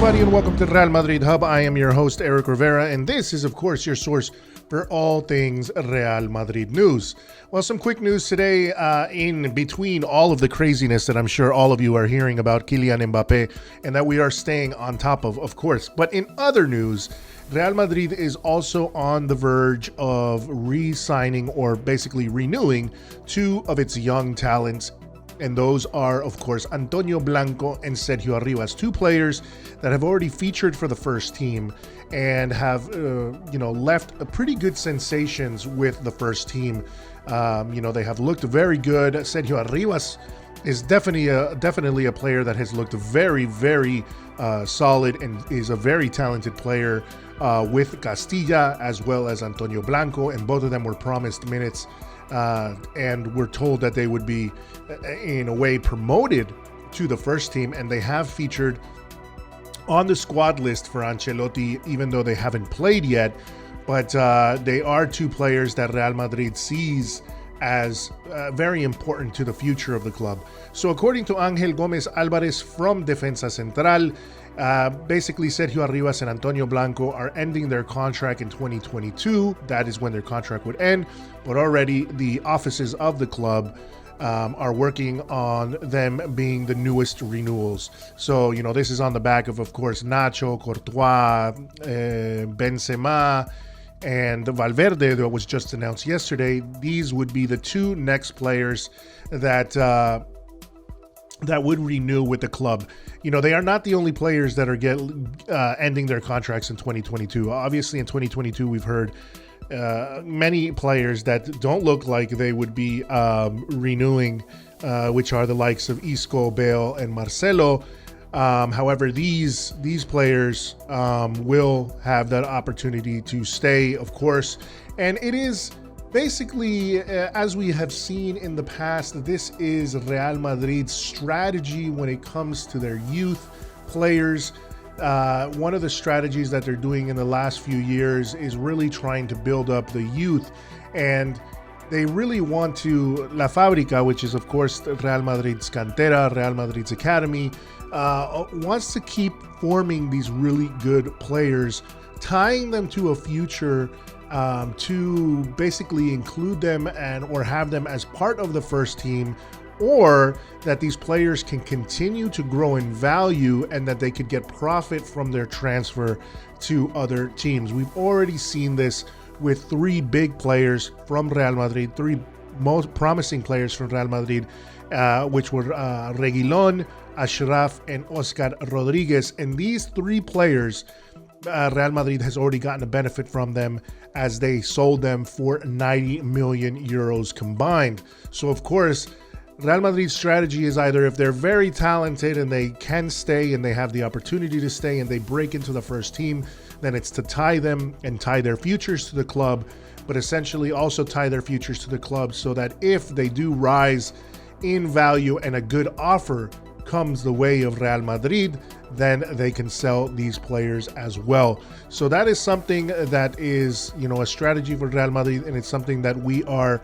everybody, and welcome to Real Madrid Hub. I am your host, Eric Rivera, and this is, of course, your source for all things Real Madrid news. Well, some quick news today in between all of the craziness that I'm sure all of you are hearing about Kylian Mbappe and that we are staying on top of course. But in other news, Real Madrid is also on the verge of re-signing or basically renewing two of its young talents. And those are, of course, Antonio Blanco and Sergio Arribas, two players that have already featured for the first team and have, left pretty good sensations with the first team. They have looked very good. Sergio Arribas is definitely a player that has looked very, very solid and is a very talented player with Castilla as well as Antonio Blanco, and both of them were promised minutes. And we're told that they would be, in a way, promoted to the first team, and they have featured on the squad list for Ancelotti, even though they haven't played yet. But they are two players that Real Madrid sees as very important to the future of the club. So according to Ángel Gómez Álvarez from Defensa Central, basically Sergio Arribas and Antonio Blanco are ending their contract in 2022. That is when their contract would end. But already the offices of the club are working on them being the newest renewals. So, this is on the back of course, Nacho, Courtois, Benzema, and Valverde that was just announced yesterday. These would be the two next players that would renew with the club. They are not the only players that are ending their contracts in 2022. Obviously, in 2022, we've heard many players that don't look like they would be renewing, which are the likes of Isco, Bale, and Marcelo. However, these players will have that opportunity to stay, of course. And it is basically, as we have seen in the past, this is Real Madrid's strategy when it comes to their youth players. One of the strategies that they're doing in the last few years is really trying to build up the youth. And they really want to, La Fábrica, which is, of course, Real Madrid's cantera, Real Madrid's academy, wants to keep forming these really good players, tying them to a future, to basically include them or have them as part of the first team, or that these players can continue to grow in value and that they could get profit from their transfer to other teams. We've already seen this with three big players from Real Madrid, three most promising players from Real Madrid, which were Reguilón, Ashraf, and Oscar Rodriguez. And these three players, Real Madrid has already gotten a benefit from them as they sold them for 90 million euros combined. So, of course, Real Madrid's strategy is either if they're very talented and they can stay and they have the opportunity to stay and they break into the first team, then it's to tie them and tie their futures to the club, but essentially also tie their futures to the club so that if they do rise in value and a good offer comes the way of Real Madrid, then they can sell these players as well. So that is something that is, a strategy for Real Madrid, and it's something that we are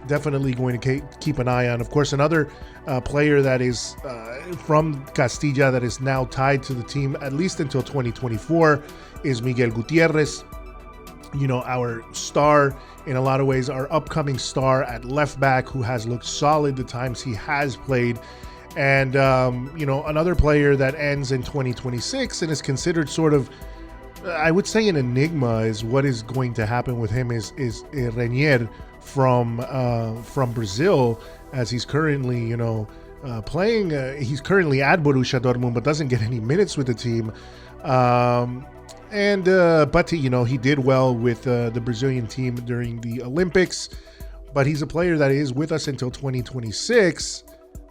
definitely going to keep an eye on. Of course, another player that is from Castilla that is now tied to the team at least until 2024 is Miguel Gutiérrez. Our star, in a lot of ways, our upcoming star at left back, who has looked solid the times he has played. And, another player that ends in 2026 and is considered sort of, I would say, an enigma is what is going to happen with him is Renier from Brazil, as he's currently, playing. He's currently at Borussia Dortmund, but doesn't get any minutes with the team. But he did well with the Brazilian team during the Olympics. But he's a player that is with us until 2026.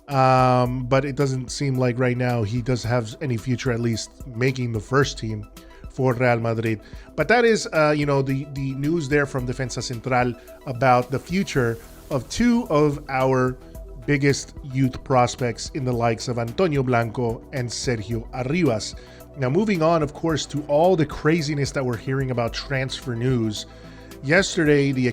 But it doesn't seem like right now he does have any future, at least making the first team for Real Madrid. But that is, the news there from Defensa Central about the future of two of our biggest youth prospects in the likes of Antonio Blanco and Sergio Arribas. Now, moving on, of course, to all the craziness that we're hearing about transfer news. Yesterday, the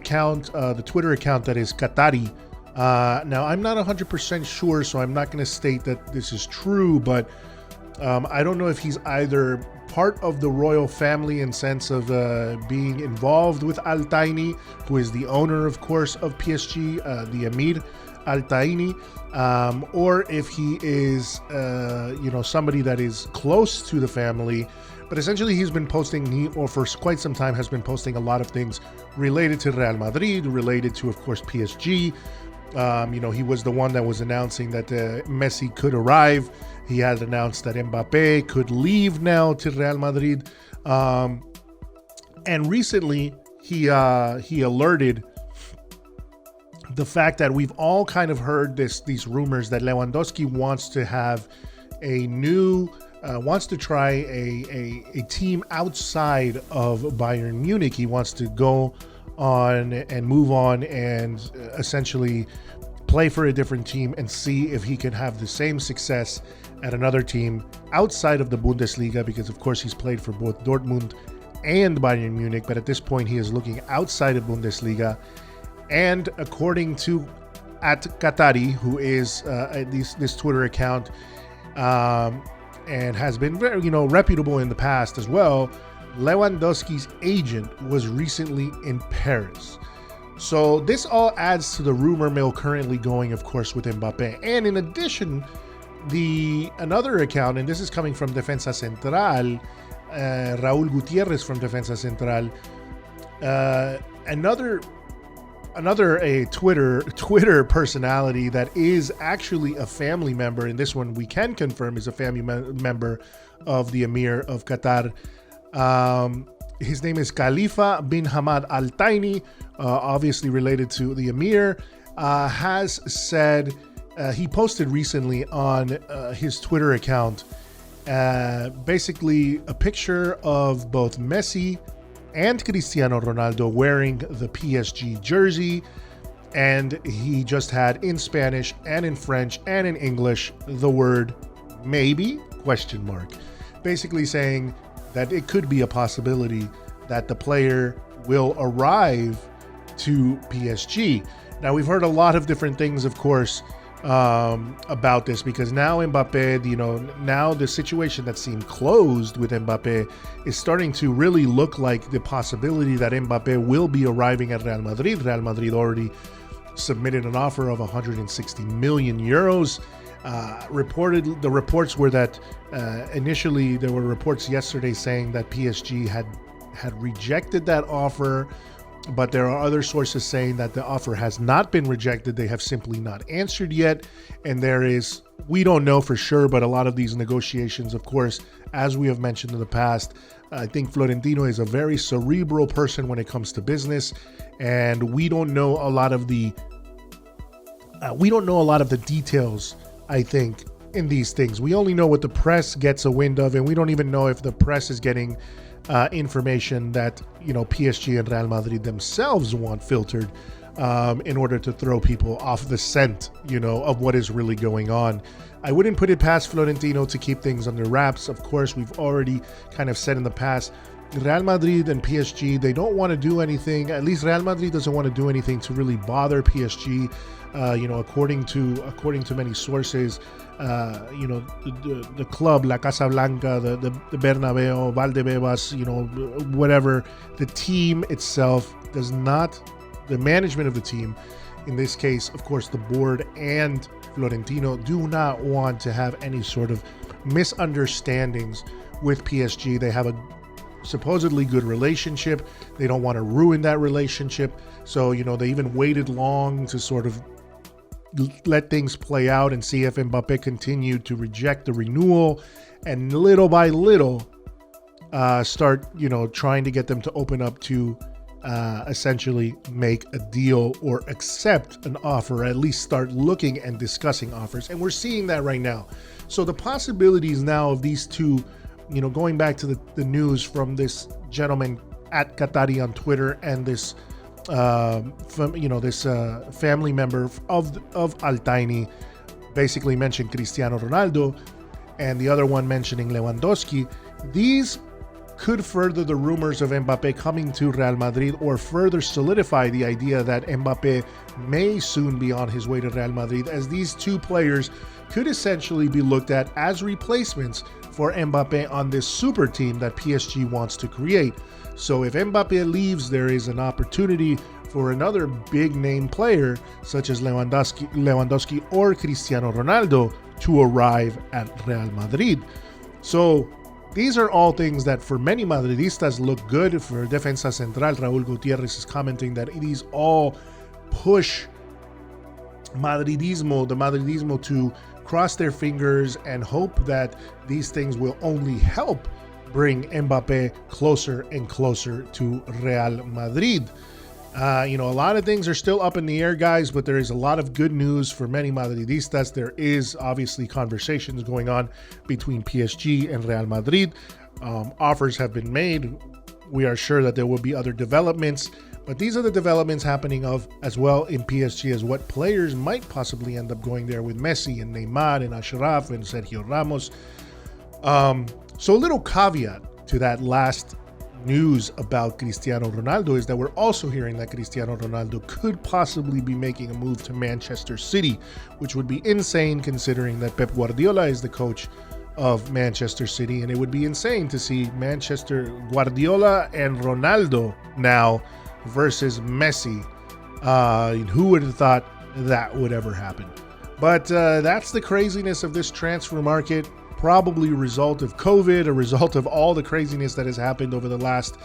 Twitter account that is Qatari. Now, I'm not 100% sure, so I'm not going to state that this is true, but I don't know if he's either part of the royal family in sense of being involved with Al Thani, who is the owner, of course, of PSG, the Emir Al Thani, or if he is, somebody that is close to the family. But essentially, he's been posting, or for quite some time, has been posting a lot of things related to Real Madrid, related to, of course, PSG. He was the one that was announcing that Messi could arrive. He had announced that Mbappe could leave now to Real Madrid. And recently, he alerted the fact that we've all kind of heard these rumors that Lewandowski wants to have wants to try a team outside of Bayern Munich. He wants to go on and move on and essentially play for a different team and see if he can have the same success at another team outside of the Bundesliga, because of course he's played for both Dortmund and Bayern Munich, but at this point he is looking outside of Bundesliga. And according to @Qatari, who is this Twitter account, and has been very, reputable in the past as well, Lewandowski's agent was recently in Paris. So this all adds to the rumor mill currently going, of course, with Mbappe. And in addition, another account, and this is coming from Defensa Central, Raúl Gutiérrez from Defensa Central, another Twitter personality that is actually a family member, and this one we can confirm is a family member of the Emir of Qatar. His name is Khalifa bin Hamad Al Thani, obviously related to the Emir, has said, he posted recently on his Twitter account basically a picture of both Messi and Cristiano Ronaldo wearing the PSG jersey, and he just had in Spanish and in French and in English the word maybe ? Basically saying that it could be a possibility that the player will arrive to PSG. Now, we've heard a lot of different things, of course, about this, because now Mbappe, now the situation that seemed closed with Mbappe is starting to really look like the possibility that Mbappe will be arriving at Real Madrid. Real Madrid already submitted an offer of 160 million euros. The reports were that initially there were reports yesterday saying that PSG had rejected that offer, but there are other sources saying that the offer has not been rejected. They have simply not answered yet. And we don't know for sure, but a lot of these negotiations, of course, as we have mentioned in the past, I think Florentino is a very cerebral person when it comes to business, and we don't know a lot of the details, I think, in these things. We only know what the press gets a wind of, and we don't even know if the press is getting information that PSG and Real Madrid themselves want filtered in order to throw people off the scent, of what is really going on. I wouldn't put it past Florentino to keep things under wraps. Of course, we've already kind of said in the past, Real Madrid and PSG, they don't want to do anything. At least Real Madrid doesn't want to do anything to really bother PSG. According to many sources, the club, La Casa Blanca, the Bernabeu, Valdebebas, whatever, the team itself does not, the management of the team, in this case, of course, the board and Florentino, do not want to have any sort of misunderstandings with PSG. They have a supposedly good relationship. They don't want to ruin that relationship. So, they even waited long to sort of let things play out and see if Mbappe continued to reject the renewal, and little by little start, trying to get them to open up to essentially make a deal or accept an offer, or at least start looking and discussing offers. And we're seeing that right now. So the possibilities now of these two, going back to the news from this gentleman @Qatari on Twitter, and this family member of Al Thani basically mentioned Cristiano Ronaldo, and the other one mentioning Lewandowski. These could further the rumors of Mbappe coming to Real Madrid, or further solidify the idea that Mbappe may soon be on his way to Real Madrid, as these two players could essentially be looked at as replacements for Mbappe on this super team that PSG wants to create. So if Mbappe leaves, there is an opportunity for another big name player such as Lewandowski or Cristiano Ronaldo to arrive at Real Madrid. So these are all things that for many Madridistas look good. For Defensa Central, Raúl Gutiérrez is commenting that these all push the Madridismo to cross their fingers and hope that these things will only help bring Mbappe closer and closer to Real Madrid. A lot of things are still up in the air, guys, but there is a lot of good news for many Madridistas. There is obviously conversations going on between PSG and Real Madrid. Offers have been made. We are sure that there will be other developments, but these are the developments happening as well in PSG as what players might possibly end up going there with Messi and Neymar and Ashraf and Sergio Ramos. So a little caveat to that last news about Cristiano Ronaldo is that we're also hearing that Cristiano Ronaldo could possibly be making a move to Manchester City, which would be insane considering that Pep Guardiola is the coach of Manchester City, and it would be insane to see Guardiola and Ronaldo now versus Messi. Who would have thought that would ever happen? But that's the craziness of this transfer market. Probably a result of COVID, a result of all the craziness that has happened over the last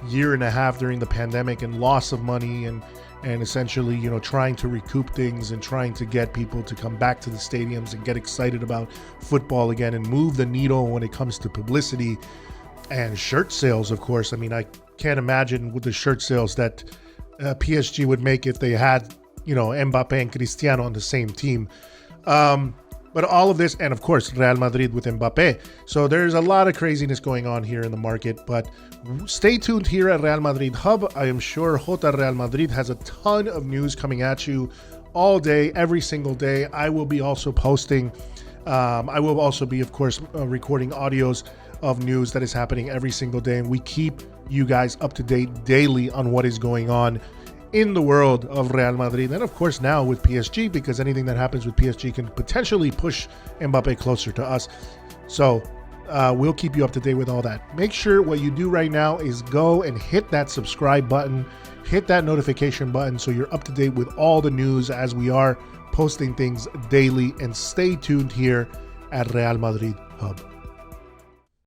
year and a half during the pandemic and loss of money and essentially, trying to recoup things and trying to get people to come back to the stadiums and get excited about football again and move the needle when it comes to publicity and shirt sales, of course. I mean, I can't imagine with the shirt sales that PSG would make if they had, Mbappe and Cristiano on the same team. But all of this, and of course, Real Madrid with Mbappe. So there's a lot of craziness going on here in the market, but stay tuned here at Real Madrid Hub. I am sure JOTA Real Madrid has a ton of news coming at you all day, every single day. I will be also posting, I will also be, of course, recording audios of news that is happening every single day. And we keep you guys up to date daily on what is going on in the world of Real Madrid, and of course now with PSG, because anything that happens with PSG can potentially push Mbappe closer to us. So we'll keep you up to date with all that. Make sure what you do right now is go and hit that subscribe button, hit that notification button so you're up to date with all the news as we are posting things daily, and stay tuned here at Real Madrid Hub.